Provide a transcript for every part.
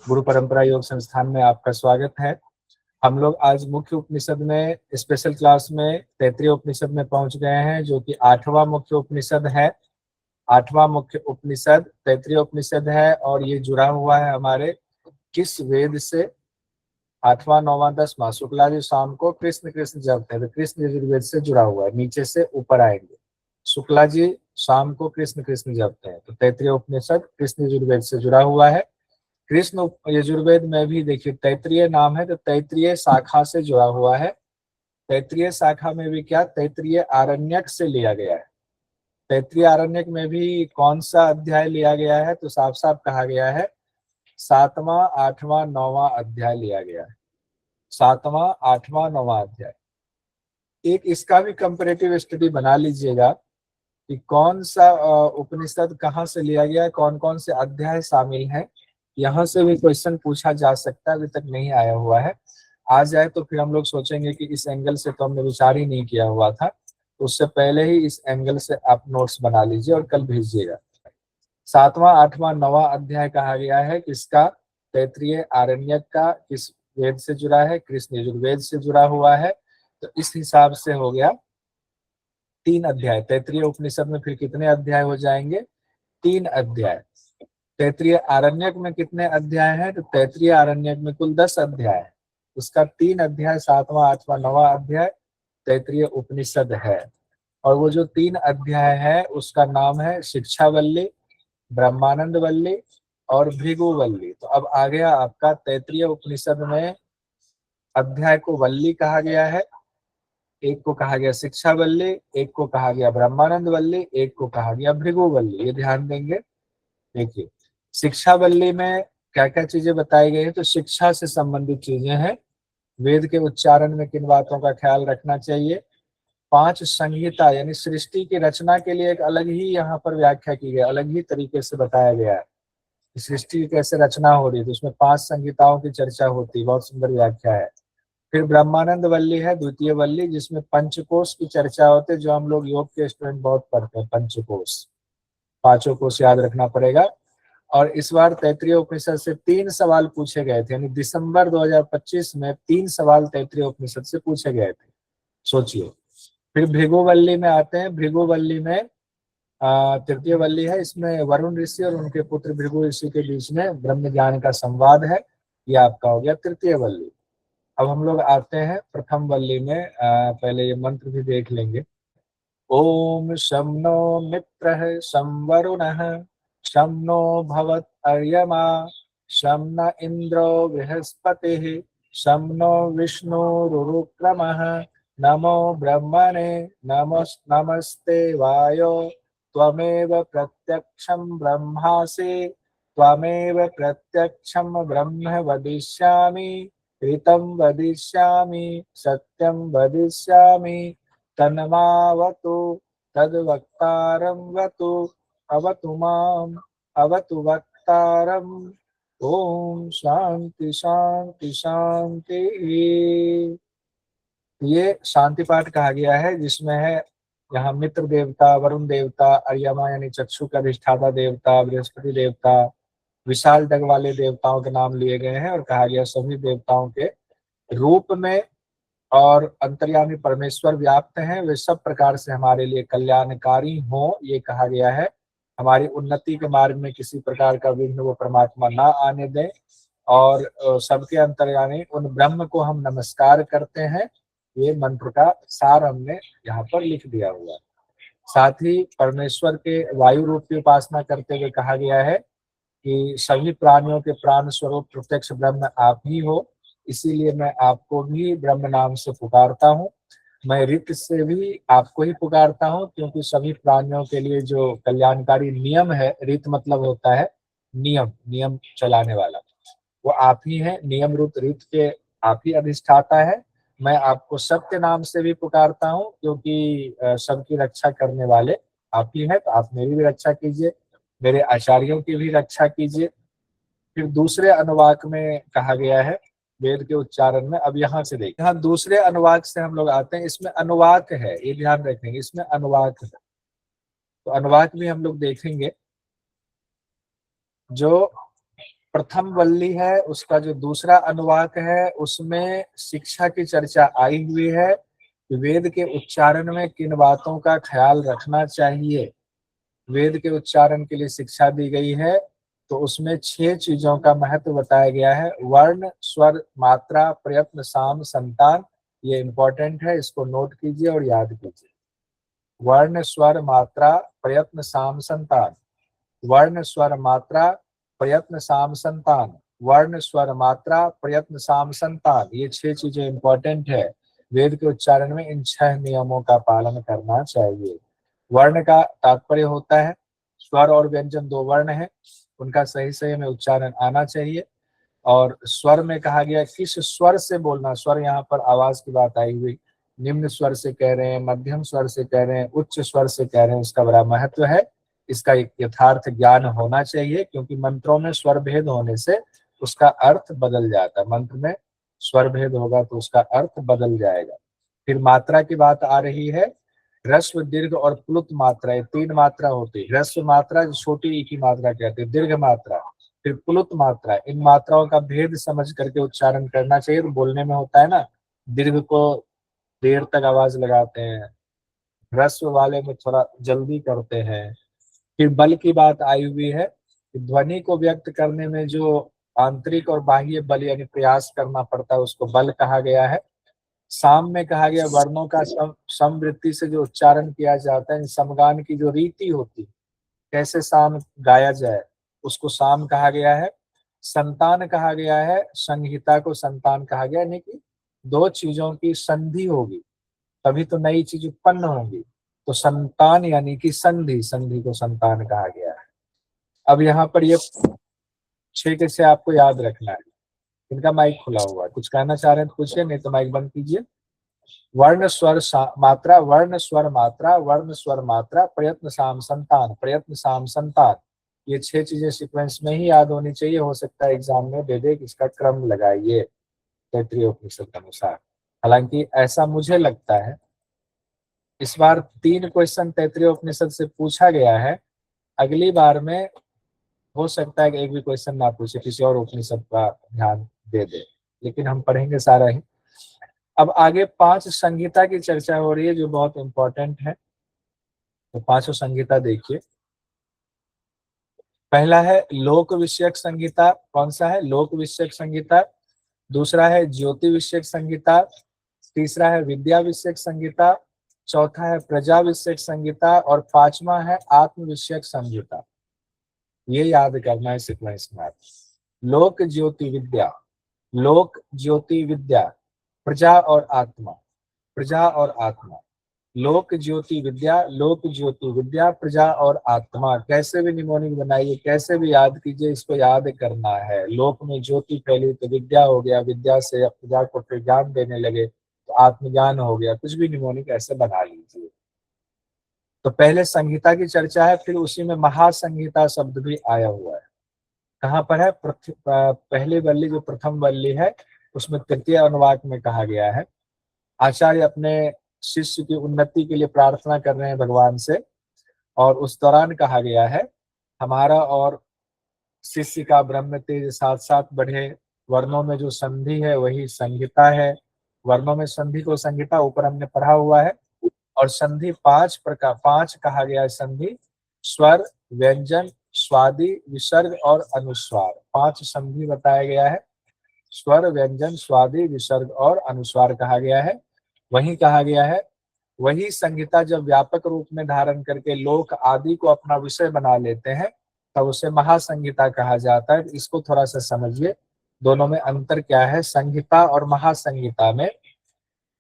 गुरु परंपरा योग संस्थान में आपका स्वागत है। हम लोग आज मुख्य उपनिषद में स्पेशल क्लास में तैत्तिरीय उपनिषद में पहुंच गए हैं, जो कि 8वां मुख्य उपनिषद है। 8वां मुख्य उपनिषद तैत्तिरीय उपनिषद है और ये जुड़ा हुआ है हमारे किस वेद से? 8वां 9वां 10वां शुक्ला जी शाम को कृष्ण कृष्ण जपते हैं, तो कृष्ण यजुर्वेद से जुड़ा हुआ है। नीचे से ऊपर आएंगे, शुक्ला जी शाम को कृष्ण कृष्ण जपते हैं, तो तैत्तिरीय उपनिषद कृष्ण यजुर्वेद से जुड़ा हुआ है। कृष्ण यजुर्वेद में भी देखिए तैत्तिरीय नाम है, तो तैत्तिरीय शाखा से जुड़ा हुआ है। तैत्तिरीय शाखा में भी क्या, तैत्तिरीय आरण्यक से लिया गया है। तैत्तिरीय आरण्यक में भी कौन सा अध्याय लिया गया है? तो साफ साफ कहा गया है 7वां 8वां 9वां अध्याय लिया गया है। 7वां 8वां 9वां अध्याय। एक इसका भी कंपैरेटिव स्टडी बना लीजिएगा कि कौन सा उपनिषद कहाँ से लिया गया है, कौन कौन से अध्याय शामिल हैं। यहाँ से भी क्वेश्चन पूछा जा सकता है, अभी तक नहीं आया हुआ है। आ जाए तो फिर हम लोग सोचेंगे कि इस एंगल से तो हमने विचार ही नहीं किया हुआ था, तो उससे पहले ही इस एंगल से आप नोट्स बना लीजिए और कल भेजिएगा। 7वां 8वां 9वां अध्याय कहा गया है किसका? तैत्तिरीय आरण्यक का। किस वेद से जुड़ा है? कृष्ण यजुर्वेद से जुड़ा हुआ है। तो इस हिसाब से हो गया 3 अध्याय। तैत्तिरीय उपनिषद में फिर कितने अध्याय हो जाएंगे? 3 अध्याय। तैत्तिरीय आरण्यक में कितने अध्याय हैं? तो तैत्तिरीय आरण्यक में कुल 10 अध्याय है। उसका 3 अध्याय 7वां 8वां 9वां अध्याय तैत्तिरीय उपनिषद है। और वो जो 3 अध्याय है उसका नाम है शिक्षावल्ली, ब्रह्मानंद वल्ली और भृगुवल्ली। तो अब आ गया आपका तैत्तिरीय उपनिषद में अध्याय को वल्ली कहा गया है, एक को कहा गया शिक्षावल्ली, एक को कहा गया ब्रह्मानंद वल्ली, एक को कहा गया भृगुवल्ली। ये ध्यान देंगे। देखिए शिक्षावल्ली में क्या क्या चीजें बताई गई है? तो शिक्षा से संबंधित चीजें हैं। वेद के उच्चारण में किन बातों का ख्याल रखना चाहिए? 5 संहिता यानी सृष्टि की रचना के लिए एक अलग ही यहाँ पर व्याख्या की गई, अलग ही तरीके से बताया गया है सृष्टि की कैसे रचना हो रही है। तो उसमें 5 संहिताओं की चर्चा होती है, बहुत सुंदर व्याख्या है। फिर ब्रह्मानंद वल्ली है द्वितीय वल्ली, जिसमें पंचकोश की चर्चा होती है, जो हम लोग योग के स्टूडेंट बहुत पढ़ते हैं। पंचकोश, 5 कोश याद रखना पड़ेगा। और इस बार तैत्तिरीय उपनिषद से 3 सवाल पूछे गए थे, यानी दिसंबर 2025 में 3 सवाल तैत्तिरीय उपनिषद से पूछे गए थे, सोचिए। फिर भृगुवल्ली में आते हैं। भृगुवल्ली में तृतीय वल्ली है, इसमें वरुण ऋषि और उनके पुत्र भृगु ऋषि के बीच में ब्रह्म ज्ञान का संवाद है। ये आपका हो गया तृतीय वल्ली। अब हम लोग आते हैं प्रथम वल्ली में। पहले ये मंत्र भी देख लेंगे। ओम शं नो मित्रः शं वरुणः शं नो भवत्वर्यमा शं न इंद्रो बृहस्पतिः शं नो विष्णुरुक्रमः नमो ब्रह्मणे नमस्ते वायो त्वमेव प्रत्यक्षं ब्रह्मासि त्वमेव प्रत्यक्षं ब्रह्म वदिष्यामि ऋतं वदिष्यामि सत्यं वदिष्यामि तन्मावतु तद्वक्तारं वतु अवतु माम् अवतु वक्तारम्। ओम शांति शांति शांति। ये शांति पाठ कहा गया है, जिसमें है यहाँ मित्र देवता, वरुण देवता, अर्यमा यानी चक्षु का अधिष्ठाता देवता, बृहस्पति देवता, विशाल डग वाले देवताओं के नाम लिए गए हैं। और कहा गया सभी देवताओं के रूप में और अंतर्यामी परमेश्वर व्याप्त हैं, वे सब प्रकार से हमारे लिए कल्याणकारी हों, ये कहा गया है। हमारी उन्नति के मार्ग में किसी प्रकार का विघ्न वो परमात्मा ना आने दें। और सबके अंतर्यामी उन ब्रह्म को हम नमस्कार करते हैं। ये मंत्र का सार हमने यहाँ पर लिख दिया हुआ है। साथ ही परमेश्वर के वायु रूप की उपासना करते हुए कहा गया है कि सभी प्राणियों के प्राण स्वरूप प्रत्यक्ष ब्रह्म आप ही हो, इसीलिए मैं आपको भी ब्रह्म नाम से पुकारता हूँ। मैं ऋत से भी आपको ही पुकारता हूँ, क्योंकि सभी प्राणियों के लिए जो कल्याणकारी नियम है, ऋत मतलब होता है नियम, नियम चलाने वाला, वो आप ही है। नियम रूप ऋत के आप ही अधिष्ठाता है। मैं आपको सत्य नाम से भी पुकारता हूँ, क्योंकि सबकी रक्षा करने वाले आप ही है। तो आप मेरी भी रक्षा कीजिए, मेरे आचार्यों की भी रक्षा कीजिए। फिर दूसरे अनुवाक में कहा गया है वेद के उच्चारण में। अब यहाँ से देखिए, यहाँ दूसरे अनुवाक से हम लोग आते हैं। इसमें अनुवाक है, ये ध्यान रखेंगे, इसमें अनुवाक है। तो अनुवाक भी हम लोग देखेंगे। जो प्रथम वल्ली है उसका जो दूसरा अनुवाक है उसमें शिक्षा की चर्चा आई हुई है। वेद के उच्चारण में किन बातों का ख्याल रखना चाहिए, वेद के उच्चारण के लिए शिक्षा दी गई है, तो उसमें 6 चीजों का महत्व बताया गया है। वर्ण, स्वर, मात्रा, प्रयत्न, साम, संतान। ये इंपॉर्टेंट है, इसको नोट कीजिए और याद कीजिए। वर्ण, स्वर, मात्रा, प्रयत्न, साम, संतान। वर्ण, स्वर, मात्रा, प्रयत्न, साम, संतान। वर्ण, स्वर, मात्रा, प्रयत्न, साम, संतान। ये 6 चीजें इंपॉर्टेंट है। वेद के उच्चारण में इन 6 नियमों का पालन करना चाहिए। वर्ण का तात्पर्य होता है स्वर और व्यंजन 2 वर्ण हैं, उनका सही सही में उच्चारण आना चाहिए। और स्वर में कहा गया किस स्वर से बोलना, स्वर यहाँ पर आवाज की बात आई हुई, निम्न स्वर से कह रहे हैं, मध्यम स्वर से कह रहे हैं, उच्च स्वर से कह रहे हैं, इसका बड़ा महत्व है। इसका एक यथार्थ ज्ञान होना चाहिए, क्योंकि मंत्रों में स्वर भेद होने से उसका अर्थ बदल जाता है। मंत्र में स्वर भेद होगा तो उसका अर्थ बदल जाएगा। फिर मात्रा की बात आ रही है। ह्रस्व, दीर्घ और प्लुत मात्रा, ये 3 मात्रा होती है। ह्रस्व मात्रा जो छोटी ई की मात्रा कहते हैं, दीर्घ मात्रा, फिर प्लुत मात्रा। इन मात्राओं का भेद समझ करके उच्चारण करना चाहिए। तो बोलने में होता है ना, दीर्घ को देर तक आवाज लगाते हैं, ह्रस्व वाले में थोड़ा जल्दी करते हैं। फिर बल की बात आई हुई है। ध्वनि को व्यक्त करने में जो आंतरिक और बाह्य बल यानी प्रयास करना पड़ता है उसको बल कहा गया है। साम में कहा गया वर्णों का समवृत्ति से जो उच्चारण किया जाता है, समगान की जो रीति होती है, कैसे साम गाया जाए, उसको साम कहा गया है। संतान कहा गया है, संहिता को संतान कहा गया, यानी कि 2 चीजों की संधि होगी तभी तो नई चीज उत्पन्न होगी। तो संतान यानी कि संधि, संधि को संतान कहा गया है। अब यहाँ पर ये 6 से आपको याद रखना है। इनका माइक खुला हुआ है, कुछ कहना चाह रहे हैं तो पूछिए, नहीं तो माइक बंद कीजिए। वर्ण, स्वर, मात्रा, वर्ण, स्वर, मात्रा, वर्ण, स्वर, मात्रा, प्रयत्न, साम, संतान, प्रयत्न, साम, संतान। ये 6 चीजें सीक्वेंस में ही याद होनी चाहिए। हो सकता है एग्जाम में दे दे कि इसका क्रम लगाइए तैत्रीय उपनिषद के अनुसार। हालांकि ऐसा मुझे लगता है इस बार 3 क्वेश्चन तैत्रीय उपनिषद से पूछा गया है, अगली बार में हो सकता है कि एक भी क्वेश्चन ना पूछे, किसी और उपनिषद का ध्यान दे दे, लेकिन हम पढ़ेंगे सारा ही। अब आगे 5 संहिता की चर्चा हो रही है जो बहुत इंपॉर्टेंट है। तो 5 संहिता देखिए। पहला है लोक विषयक संहिता। कौन सा है? लोक विषयक संहिता। दूसरा है ज्योति विषयक संहिता। तीसरा है विद्या विषयक संहिता। चौथा है प्रजा विषयक संहिता और 5वां है आत्म विषयक संहिता। ये याद करना है सीक्वेंस में। लोक ज्योति विद्या, लोक ज्योति विद्या, प्रजा और आत्मा, प्रजा और आत्मा। लोक ज्योति विद्या, लोक ज्योति विद्या, प्रजा और आत्मा। कैसे भी निमोनिक बनाइए, कैसे भी याद कीजिए, इसको याद करना है। लोक में ज्योति फैली तो विद्या हो गया, विद्या से प्रजा को फिर ज्ञान देने लगे तो आत्मज्ञान हो गया। कुछ भी निमोनिक ऐसे बना लीजिए। तो पहले संहिता की चर्चा है, फिर उसी में महासंहिता शब्द भी आया हुआ है। कहाँ पर है? पहली वल्ली जो प्रथम वल्ली है उसमें तृतीय अनुवाक में कहा गया है। आचार्य अपने शिष्य की उन्नति के लिए प्रार्थना कर रहे हैं भगवान से, और उस दौरान कहा गया है हमारा और शिष्य का ब्रह्म तेज साथ साथ बढ़े। वर्णों में जो संधि है वही संहिता है। वर्णों में संधि को संहिता ऊपर हमने पढ़ा हुआ है। और संधि 5 प्रकार, 5 कहा गया है संधि। स्वर, व्यंजन, स्वादि, विसर्ग और अनुस्वार। 5 संधि बताया गया है। स्वर, व्यंजन, स्वादि, विसर्ग और अनुस्वार कहा गया है। वही कहा गया है, वही संहिता जब व्यापक रूप में धारण करके लोक आदि को अपना विषय बना लेते हैं तब उसे महासंहिता कहा जाता है। इसको थोड़ा सा समझिए, दोनों में अंतर क्या है। संहिता और महासंहिता में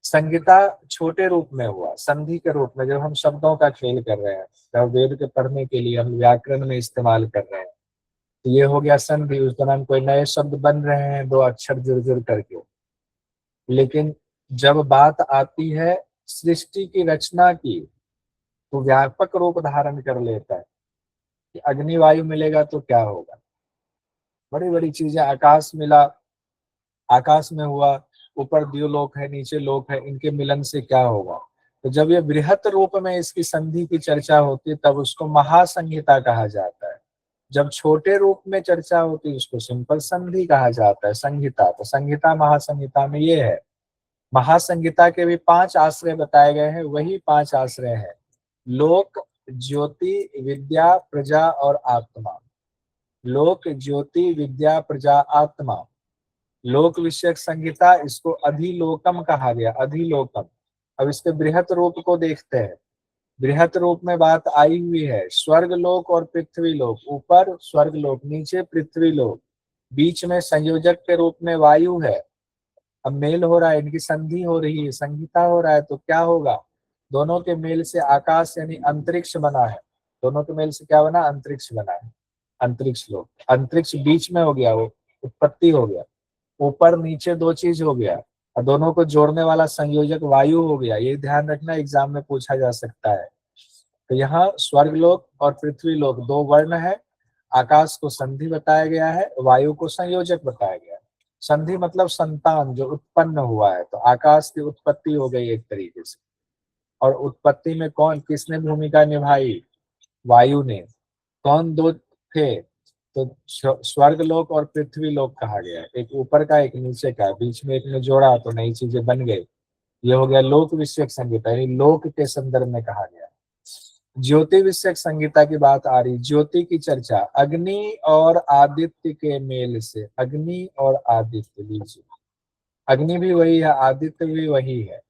संहिता छोटे रूप में हुआ, संधि के रूप में, जब हम शब्दों का खेल कर रहे हैं, जब वेद के पढ़ने के लिए हम व्याकरण में इस्तेमाल कर रहे हैं, तो ये हो गया संधि। उस दौरान कोई नए शब्द बन रहे हैं 2 अक्षर जुड़ जुड़ करके। लेकिन जब बात आती है सृष्टि की रचना की तो व्यापक रूप धारण कर लेता है कि अग्नि वायु मिलेगा तो क्या होगा, बड़ी बड़ी चीजें, आकाश मिला, आकाश में हुआ, ऊपर द्युलोक है, नीचे लोक है, इनके मिलन से क्या होगा। तो जब ये बृहत रूप में इसकी संधि की चर्चा होती है तब उसको महासंहिता कहा जाता है। जब छोटे रूप में चर्चा होती है उसको सिंपल संधि कहा जाता है, संहिता। तो संहिता महासंहिता में ये है। महासंहिता के भी 5 आश्रय बताए गए हैं, वही 5 आश्रय हैं लोक, ज्योति, विद्या, प्रजा और आत्मा। लोक, ज्योति, विद्या, प्रजा, आत्मा। लोक विषयक संहिता, इसको अधिलोकम कहा गया, अधिलोकम। अब इसके बृहत रूप को देखते हैं। बृहत रूप में बात आई हुई है स्वर्ग लोक और पृथ्वी लोक। ऊपर स्वर्ग लोक, नीचे पृथ्वी लोक, बीच में संयोजक के रूप में वायु है। अब मेल हो रहा है, इनकी संधि हो रही है, संहिता हो रहा है, तो क्या होगा? दोनों के मेल से आकाश यानी अंतरिक्ष बना है। दोनों के मेल से क्या बना? अंतरिक्ष बना है, अंतरिक्ष लोक। अंतरिक्ष बीच में हो गया, वो उत्पत्ति हो गया। ऊपर नीचे 2 चीज हो गया, और दोनों को जोड़ने वाला संयोजक वायु हो गया। ये ध्यान रखना, एग्जाम में पूछा जा सकता है। तो यहाँ स्वर्गलोक और पृथ्वी लोक 2 वर्ण है। आकाश को संधि बताया गया है, वायु को संयोजक बताया गया है। संधि मतलब संतान जो उत्पन्न हुआ है, तो आकाश की उत्पत्ति हो गई एक तरीके से। और उत्पत्ति में कौन किसने भूमिका निभाई? वायु ने। कौन 2 थे? तो स्वर्ग लोक और पृथ्वी लोक कहा गया है। एक ऊपर का, एक नीचे का, बीच में एक ने जोड़ा तो नई चीजें बन गई। ये हो गया लोक विषयक संहिता, यानी लोक के संदर्भ में कहा गया। ज्योति विषयक संहिता की बात आ रही। ज्योति की चर्चा अग्नि और आदित्य के मेल से। अग्नि और आदित्य, लीजिए, अग्नि भी वही है, आदित्य भी वही है,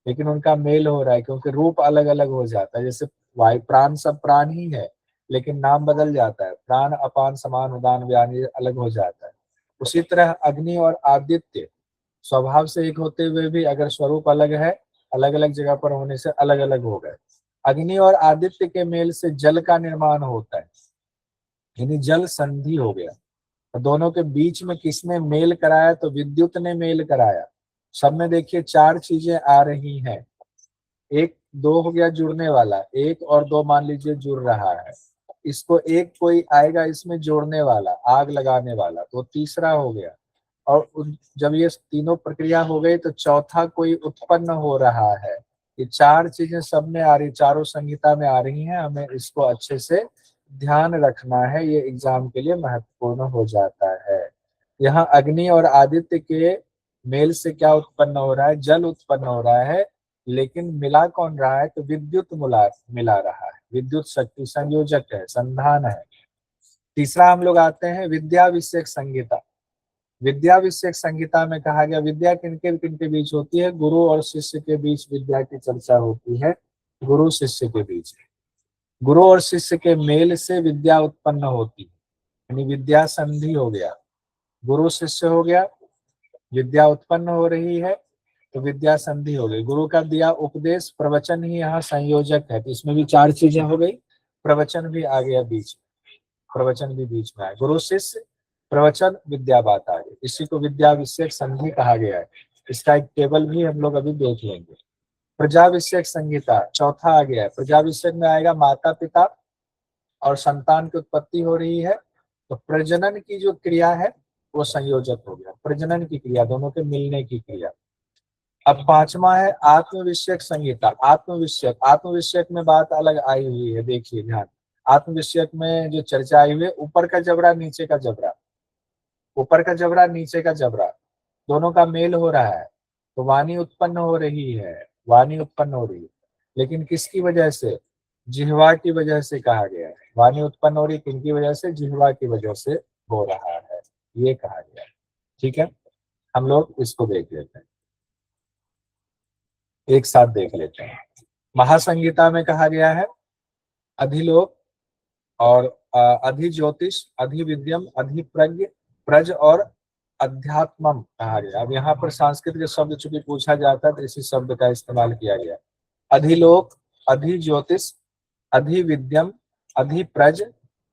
लेकिन उनका मेल हो रहा है क्योंकि रूप अलग अलग हो जाता है। जैसे वायु, प्राण सब प्राण ही है, लेकिन नाम बदल जाता है। प्राण, अपान, समान, उदान, व्यान, ये अलग हो जाता है। उसी तरह अग्नि और आदित्य स्वभाव से एक होते हुए भी अगर स्वरूप अलग है, अलग अलग जगह पर होने से अलग अलग हो गए। अग्नि और आदित्य के मेल से जल का निर्माण होता है, यानी जल संधि हो गया। दोनों के बीच में किसने मेल कराया? तो विद्युत ने मेल कराया। सब में देखिए 4 चीजें आ रही हैं। 1 2 हो गया जुड़ने वाला, 1 और 2 मान लीजिए जुड़ रहा है। इसको एक कोई आएगा इसमें जोड़ने वाला, आग लगाने वाला, तो तीसरा हो गया। और जब ये तीनों प्रक्रिया हो गई तो चौथा कोई उत्पन्न हो रहा है। ये 4 चीजें सब में आ रही, चारों संहिता में आ रही हैं। हमें इसको अच्छे से ध्यान रखना है, ये एग्जाम के लिए महत्वपूर्ण हो जाता है। यहाँ अग्नि और आदित्य के मेल से क्या उत्पन्न हो रहा है? जल उत्पन्न हो रहा है, लेकिन मिला कौन रहा है? तो विद्युत मिला रहा है। विद्युत शक्ति संयोजक है, संधान है। तीसरा हम लोग आते हैं विद्या विषयक संहिता। विद्या विषयक संहिता में कहा गया विद्या किनके किनके बीच होती है? गुरु और शिष्य के बीच विद्या की चर्चा होती है, गुरु शिष्य के बीच। गुरु और शिष्य के मेल से विद्या उत्पन्न होती है, यानी विद्या संधि हो गया। गुरु शिष्य हो गया, विद्या उत्पन्न हो रही है, तो विद्या संधि हो गई। गुरु का दिया उपदेश, प्रवचन ही यहाँ संयोजक है, तो इसमें भी 4 चीजें हो गई। प्रवचन भी आ गया बीच में, प्रवचन भी बीच में आया। गुरु शिष्य, प्रवचन, विद्या बात आ गई। इसी को विद्या विषयक संधि कहा गया है। इसका एक टेबल भी हम लोग अभी देख लेंगे। प्रजा विषयक संहिता चौथा आ गया है। प्रजा विषयक में आएगा माता पिता और संतान की उत्पत्ति हो रही है, तो प्रजनन की जो क्रिया है वो संयोजक हो गया। प्रजनन की क्रिया, दोनों के मिलने की क्रिया। अब 5वां है आत्म विषयक संहिता। आत्म विषयक में बात अलग आई हुई है, देखिए ध्यान। आत्म विषयक में जो चर्चा आई हुई है, ऊपर का जबड़ा नीचे का जबड़ा, ऊपर का जबड़ा नीचे का जबड़ा, दोनों का मेल हो रहा है, तो वाणी उत्पन्न हो रही है। वाणी उत्पन्न हो रही है, लेकिन किसकी वजह से? जिह्वा की वजह से कहा गया है। वाणी उत्पन्न हो रही किनकी वजह से? जिह्वा की वजह से हो रहा है, ये कहा गया है। ठीक है, हम लोग इसको देख लेते हैं, एक साथ देख लेते हैं। महासंहिता में कहा गया है अधिलोक और अधिज्योतिष, अधिविद्यम, अधिप्रज्ञ, प्रज और अध्यात्मम कहा गया। अब यहाँ पर संस्कृत के शब्द चूंकि पूछा जाता है तो इसी शब्द का इस्तेमाल किया गया। अधिलोक, अधिज्योतिष, अधिविद्यम, अधिप्रज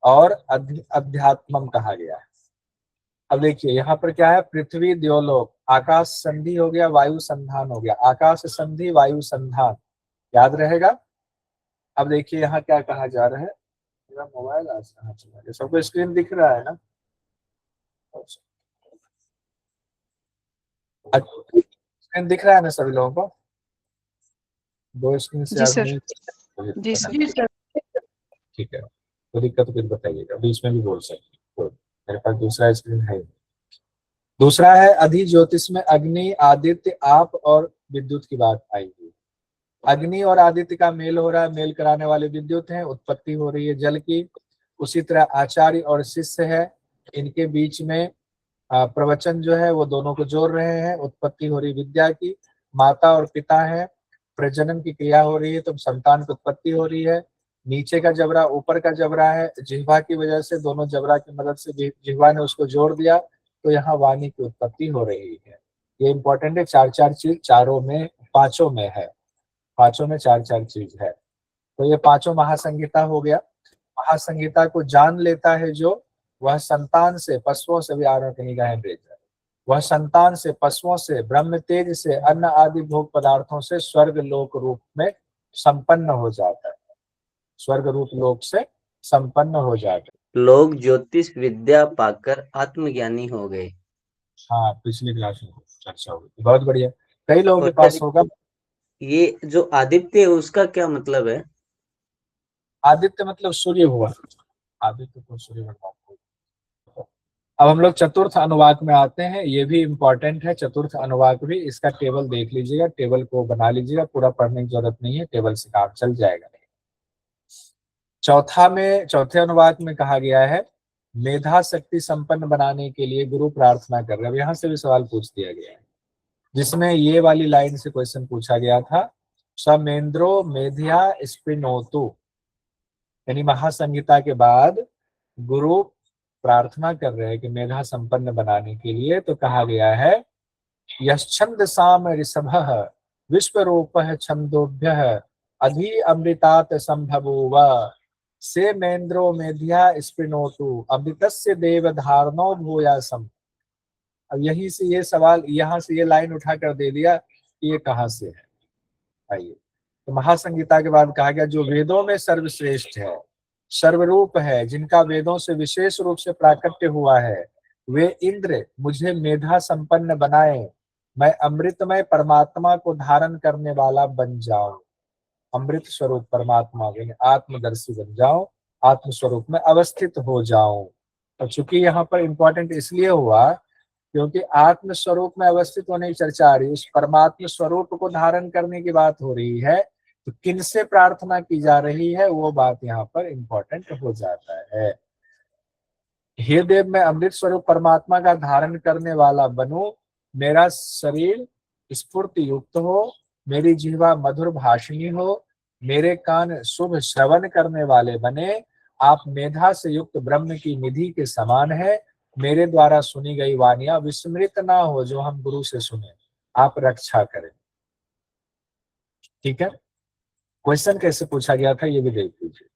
और अध्यात्मम कहा गया है। अब देखिए यहाँ पर क्या है? पृथ्वी द्योलोक, आकाश संधि हो गया, वायु संधान हो गया। आकाश संधि, वायु संधान, याद रहेगा। अब देखिए यहाँ क्या कहा जा रहा है। मेरा मोबाइल आज कहाँ चला गया? सबको स्क्रीन दिख रहा है ना? स्क्रीन दिख रहा है ना सभी लोगों को? 2 स्क्रीन से जी सर। आदमी, जी सर। ठीक है। तो दिक्कत कुछ बताइएगा, बीच में भी बोल सकते, तो मेरे पास दूसरा स्क्रीन है। दूसरा है अधि ज्योतिष में अग्नि, आदित्य, आप और विद्युत की बात आएगी। अग्नि और आदित्य का मेल हो रहा है, मेल कराने वाले विद्युत हैं, उत्पत्ति हो रही है जल की। उसी तरह आचार्य और शिष्य है, इनके बीच में प्रवचन जो है वो दोनों को जोड़ रहे हैं, उत्पत्ति हो रही विद्या की। माता और पिता है, प्रजनन की क्रिया हो रही है तो संतान की उत्पत्ति हो रही है। नीचे का जबड़ा ऊपर का जबड़ा है, जिह्वा की वजह से दोनों जबड़ा की मदद से जिह्वा ने उसको जोड़ दिया, तो यहाँ वाणी की उत्पत्ति हो रही है। ये इंपॉर्टेंट है, चार चार चीज चारों में, पांचों में है, पांचों में चार चार चीज है। तो ये पांचों महासंहिता हो गया। महासंहिता को जान लेता है जो, वह संतान से पशुओं से भी आरोह की निगाहें भेज रहा है, वह संतान से पशुओं से ब्रह्म तेज से अन्न आदि भोग पदार्थों से स्वर्ग लोक रूप में संपन्न हो जाता है, स्वर्ग रूप लोक से संपन्न हो जाता है। लोग ज्योतिष विद्या पाकर आत्मज्ञानी हो गए। हाँ, पिछली क्लास में चर्चा होगी, बहुत बढ़िया। कई लोगों के और पास होगा। ये जो आदित्य है उसका क्या मतलब है? आदित्य मतलब सूर्य हुआ, आदित्य को सूर्य भगवान को। अब हम लोग चतुर्थ अनुवाक में आते हैं, ये भी इम्पोर्टेंट है, चतुर्थ अनुवाक भी। इसका टेबल देख लीजिएगा, टेबल को बना लीजिएगा, पूरा पढ़ने की जरूरत नहीं है, टेबल से काम चल जाएगा। चौथे अनुवाक में कहा गया है, मेधा शक्ति संपन्न बनाने के लिए गुरु प्रार्थना कर रहे हैं। अब यहाँ से भी सवाल पूछ दिया गया है, जिसमें ये वाली लाइन से क्वेश्चन पूछा गया था, समेंद्रो मेधिया स्पिनोतु, यानी महासंहिता के बाद गुरु प्रार्थना कर रहे हैं कि मेधा संपन्न बनाने के लिए। तो कहा गया है, यश्छंद साम ऋषभः विश्वरूपः छंदोभ्यः अधि अमृतात संभवोव से मेन्द्रो मेधिया स्पिनोतु अमृतस्य देव धारणो भूयासम। अब यही से ये सवाल, यहाँ से ये लाइन उठा कर दे दिया कि ये कहाँ से है। आइए, तो महासंहिता के बाद कहा गया, जो वेदों में सर्वश्रेष्ठ है, सर्वरूप है, जिनका वेदों से विशेष रूप से प्राकट्य हुआ है, वे इंद्र मुझे मेधा संपन्न बनाए, मैं अमृतमय परमात्मा को धारण करने वाला बन जाऊं, अमृत स्वरूप परमात्मा यानी आत्मदर्शी बन जाऊं, आत्म स्वरूप में अवस्थित हो जाऊं। और चूंकि यहाँ पर इंपॉर्टेंट इसलिए हुआ क्योंकि आत्म स्वरूप में अवस्थित होने की चर्चा आ रही है, उस परमात्म स्वरूप को धारण करने की बात हो रही है, तो किन से प्रार्थना की जा रही है वो बात यहाँ पर इंपॉर्टेंट हो जाता है। हे देव, मैं अमृत स्वरूप परमात्मा का धारण करने वाला बनूं, मेरा शरीर स्फूर्ति युक्त हो, मेरी जिह्वा मधुर भाषिणी हो, मेरे कान शुभ श्रवण करने वाले बने, आप मेधा से युक्त ब्रह्म की निधि के समान है, मेरे द्वारा सुनी गई वानियां विस्मृत ना हो, जो हम गुरु से सुने, आप रक्षा करें। ठीक है, क्वेश्चन कैसे पूछा गया था ये भी देख लीजिए,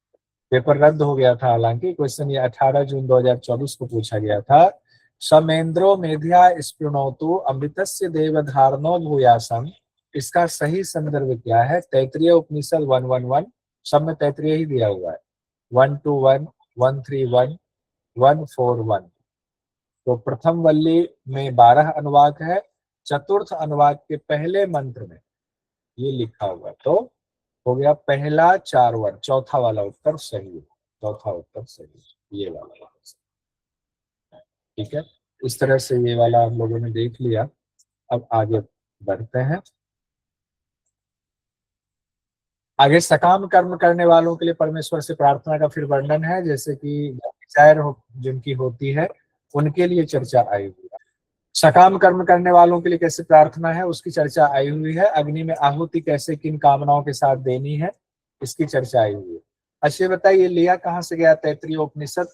पेपर रद्द हो गया था, हालांकि क्वेश्चन ये 18 जून 2024 को पूछा गया था। समेंद्रो मेधिया स्पृणोतु अमृतस्य देव धारणो भूयासम, इसका सही संदर्भ क्या है? तैत्रीय उपनिषद 111, सब में तैत्रीय ही दिया हुआ है, 121, 131, 141। तो प्रथम वल्ली में 12 अनुवाक है, चतुर्थ अनुवाक के पहले मंत्र में ये लिखा हुआ, तो हो गया पहला 4 वर्ण, चौथा वाला उत्तर सही है, चौथा उत्तर सही, ये वाला। ठीक है, इस तरह से ये वाला हम लोगों ने देख लिया। अब आगे बढ़ते हैं। आगे सकाम कर्म करने वालों के लिए परमेश्वर से प्रार्थना का फिर वर्णन है, जैसे कि डिजायर जिनकी होती है उनके लिए चर्चा आई हुई है। सकाम कर्म करने वालों के लिए कैसे प्रार्थना है उसकी चर्चा आई हुई है। अग्नि में आहुति कैसे किन कामनाओं के साथ देनी है इसकी चर्चा आई हुई है। अच्छा बताइए, लिया कहाँ से गया? तैत्रीय उपनिषद,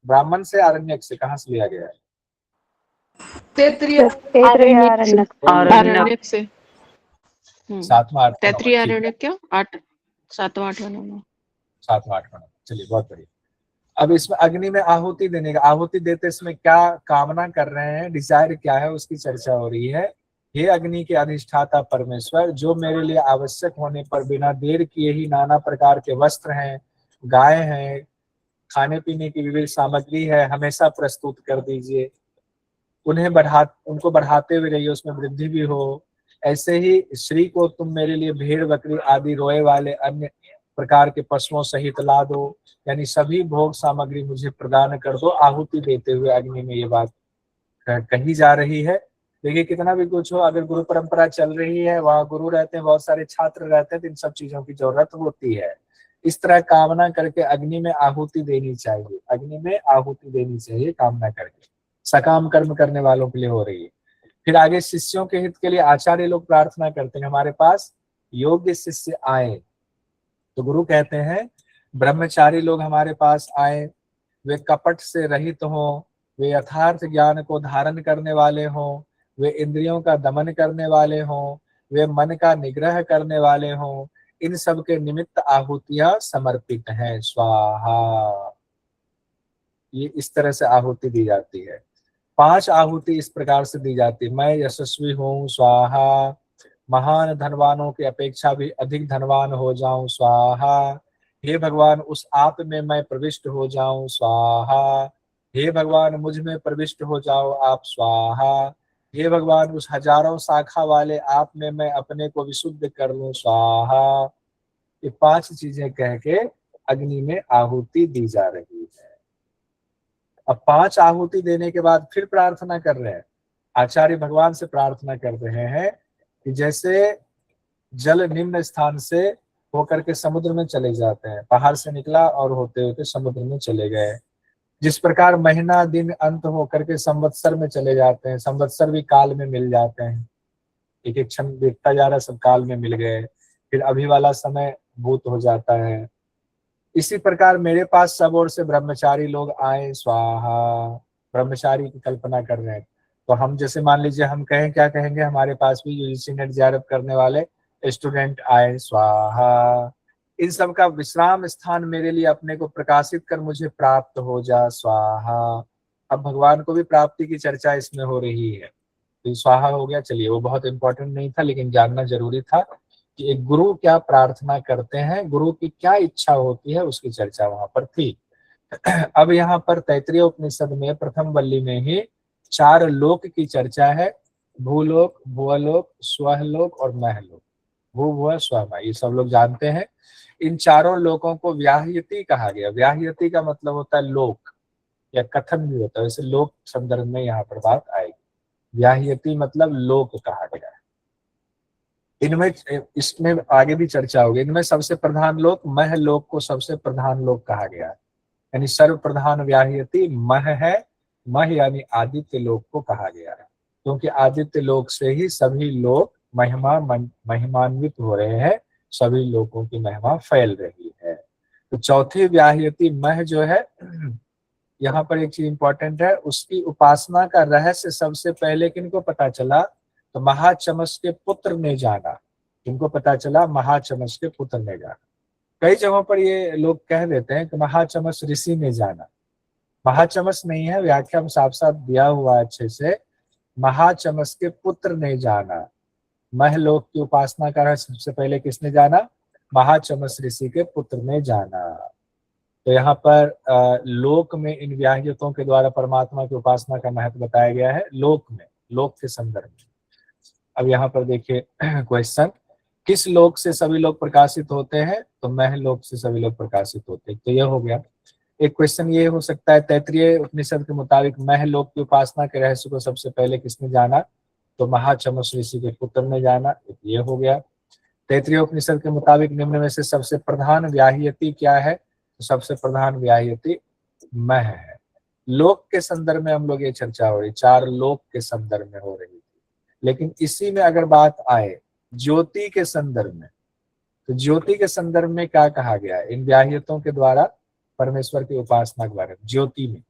ब्राह्मण से, आरण्यक से, कहाँ से लिया गया है? तैत्रीय आरण्यक से। सातवां तैत्रीय आरण्यक क्या? 7वां 8वां 9वां 7वां 8वां। चलिए, बहुत बढ़िया। अब इसमें अग्नि में आहुति देने का, आहुति देते समय क्या कामना कर रहे हैं, डिजायर क्या है, उसकी चर्चा हो रही है। हे अग्नि के अधिष्ठाता परमेश्वर, जो मेरे लिए आवश्यक होने पर बिना देर किए ही नाना प्रकार के वस्त्र हैं, गाय हैं, खाने पीने की विविध सामग्री है, हमेशा प्रस्तुत कर दीजिए। उनको बढ़ाते हुए रहिए, उसमें वृद्धि भी हो। ऐसे ही श्री को तुम मेरे लिए भेड़ बकरी आदि रोए वाले अन्य प्रकार के पशुओं सहित ला दो, यानी सभी भोग सामग्री मुझे प्रदान कर दो। आहुति देते हुए अग्नि में ये बात कही जा रही है। देखिए कितना भी कुछ हो, अगर गुरु परंपरा चल रही है, वहाँ गुरु रहते हैं, बहुत सारे छात्र रहते हैं, तो इन सब चीजों की जरूरत होती है। इस तरह कामना करके अग्नि में आहुति देनी चाहिए, अग्नि में आहुति देनी चाहिए कामना करके, सकाम कर्म करने वालों के लिए हो रही है। फिर आगे शिष्यों के हित के लिए आचार्य लोग प्रार्थना करते हैं, हमारे पास योग्य शिष्य आए। तो गुरु कहते हैं ब्रह्मचारी लोग हमारे पास आए, वे कपट से रहित हों, वे यथार्थ ज्ञान को धारण करने वाले हों, वे इंद्रियों का दमन करने वाले हों, वे मन का निग्रह करने वाले हों। इन सब के निमित्त आहुतियां समर्पित हैं। स्वाहा, ये इस तरह से आहुति दी जाती है। 5 आहुति इस प्रकार से दी जाती है। मैं यशस्वी हूँ, स्वाहा। महान धनवानों की अपेक्षा भी अधिक धनवान हो जाऊं, स्वाहा। हे भगवान उस आप में मैं प्रविष्ट हो जाऊं, स्वाहा। हे भगवान मुझ में प्रविष्ट हो जाओ आप, स्वाहा। हे भगवान उस हजारों शाखा वाले आप में मैं अपने को विशुद्ध कर लूं, स्वाहा। ये 5 चीजें कह के अग्नि में आहुति दी जा रही है। अब 5 आहुति देने के बाद फिर प्रार्थना कर रहे हैं, आचार्य भगवान से प्रार्थना कर रहे हैं कि जैसे जल निम्न स्थान से होकर के समुद्र में चले जाते हैं, पहाड़ से निकला और होते होते समुद्र में चले गए, जिस प्रकार महीना दिन अंत होकर के संवत्सर में चले जाते हैं, संवत्सर भी काल में मिल जाते हैं, एक एक क्षण बीतता जा रहा, सब काल में मिल गए, फिर अभी वाला समय भूत हो जाता है। इसी प्रकार मेरे पास सब ओर से ब्रह्मचारी लोग आए, स्वाहा। ब्रह्मचारी की कल्पना कर रहे हैं। तो हम जैसे मान लीजिए हम कहें, क्या कहेंगे, हमारे पास भी यूजीसी नेट जेआरएफ करने वाले स्टूडेंट आए, स्वाहा। इन सब का विश्राम स्थान मेरे लिए अपने को प्रकाशित कर मुझे प्राप्त हो जा, स्वाहा। अब भगवान को भी प्राप्ति की चर्चा इसमें हो रही है, तो स्वाहा हो गया। चलिए, वो बहुत इंपॉर्टेंट नहीं था, लेकिन जानना जरूरी था कि एक गुरु क्या प्रार्थना करते हैं, गुरु की क्या इच्छा होती है, उसकी चर्चा वहां पर थी। अब यहाँ पर तैत्तिरीय उपनिषद में प्रथम वल्ली में ही 4 लोक की चर्चा है, भूलोक, भुवलोक, स्वहलोक और महलोक। भू भुव स्व मह, ये सब लोग जानते हैं। इन चारों लोकों को व्याह्यति कहा गया। व्याह्यति का मतलब होता है लोक या कथन भी होता है, वैसे लोक संदर्भ में यहाँ पर बात आएगी। व्याह्यति मतलब लोक कहा गया है। इनमें, इसमें आगे भी चर्चा होगी। इनमें सबसे प्रधान लोक मह लोक को सबसे प्रधान लोक कहा गया है, यानी सर्व प्रधान व्याह्यति मह है। मह यानी आदित्य लोक को कहा गया है, क्योंकि आदित्य लोक से ही सभी लोग महिमान्वित हो रहे हैं, सभी लोगों की महिमा फैल रही है। तो चौथी व्याह्यति मह जो है, यहाँ पर एक चीज इंपॉर्टेंट है, उसकी उपासना का रहस्य सबसे पहले किनको पता चला, तो महाचमस के पुत्र ने जाना। किनको पता चला, महाचमस के पुत्र ने जाना। कई जगहों पर ये लोग कह देते हैं कि महाचमस ऋषि ने जाना, महाचमस नहीं है, व्याख्या में साफ साफ दिया हुआ अच्छे से, महाचमस के पुत्र ने जाना। महलोक की उपासना का रहस्य सबसे पहले किसने जाना, महाचमस ऋषि के पुत्र ने जाना। तो यहाँ पर लोक में इन व्याह्यतों के द्वारा परमात्मा की उपासना का महत्व बताया गया है, लोक में, लोक के संदर्भ में। अब यहाँ पर देखिए क्वेश्चन, किस लोक से सभी लोग प्रकाशित होते हैं, तो महलोक से सभी लोग प्रकाशित होते हैं। तो यह हो गया। एक क्वेश्चन ये हो सकता है, तैत्तिरीय उपनिषद के मुताबिक महलोक की उपासना के रहस्य को सबसे पहले किसने जाना, तो महाचमस ऋषि के पुत्र ने जाना। ये हो गया। तैत्तिरीय उपनिषद के मुताबिक निम्न में से सबसे प्रधान व्याह्यति क्या है, तो सबसे प्रधान व्याह्यति मह है। लोक के संदर्भ में हम लोग ये चर्चा हो रही, 4 लोक के संदर्भ में हो रही थी। लेकिन इसी में अगर बात आए ज्योति के संदर्भ में, तो ज्योति के संदर्भ में क्या कहा गया है, इन व्याह्यतों के द्वारा परमेश्वर की उपासना के बारे में। ज्योति में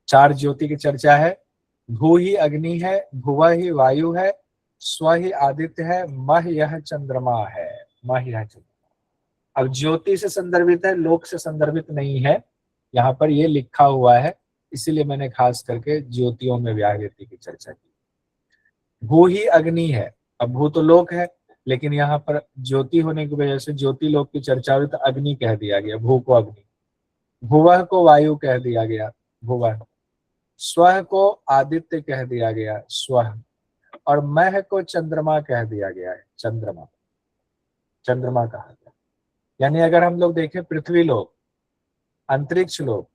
4 ज्योति की चर्चा है। भू ही अग्नि है, भुव ही वायु है, स्व ही आदित्य है, मह यह चंद्रमा है। मह यह चंद्रमा अब ज्योति से संदर्भित है, लोक से संदर्भित नहीं है, यहाँ पर ये लिखा हुआ है, इसीलिए मैंने खास करके ज्योतियों में व्याह्यति की चर्चा की। भू ही अग्नि है, अब भू तो लोक है, लेकिन यहाँ पर ज्योति होने की वजह से ज्योति लोक की चर्चा हुई तो अग्नि कह दिया गया, भू को अग्नि। भुवः को वायु कह दिया गया, भुवः। स्वः को आदित्य कह दिया गया, स्वः। और मह को चंद्रमा कह दिया गया है, चंद्रमा, चंद्रमा कहा गया। यानी अगर हम लोग देखें पृथ्वी लोक, अंतरिक्ष लोक,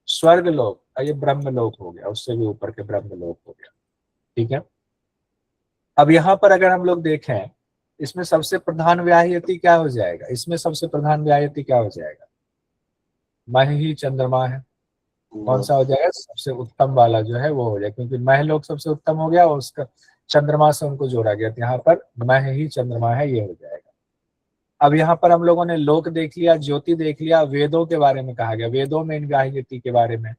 स्वर्ग लोक, ये ब्रह्म लोक हो गया, उससे भी ऊपर के ब्रह्म लोक हो गया। ठीक है, अब यहाँ पर अगर हम लोग देखें, इसमें सबसे प्रधान व्याहयति क्या हो जाएगा? इसमें सबसे प्रधान व्याहयति क्या हो जाएगा? मह ही चंद्रमा है। कौन सा हो जाएगा? सबसे उत्तम वाला जो है वो हो जाएगा, क्योंकि मह लोक सबसे उत्तम हो गया और उसका चंद्रमा से उनको जोड़ा गया, तो यहाँ पर मह ही चंद्रमा है, ये हो जाएगा। अब यहाँ पर हम लोगों ने लोक देख लिया, ज्योति देख लिया, वेदों के बारे में कहा गया, वेदों में इन व्याहयति के बारे में।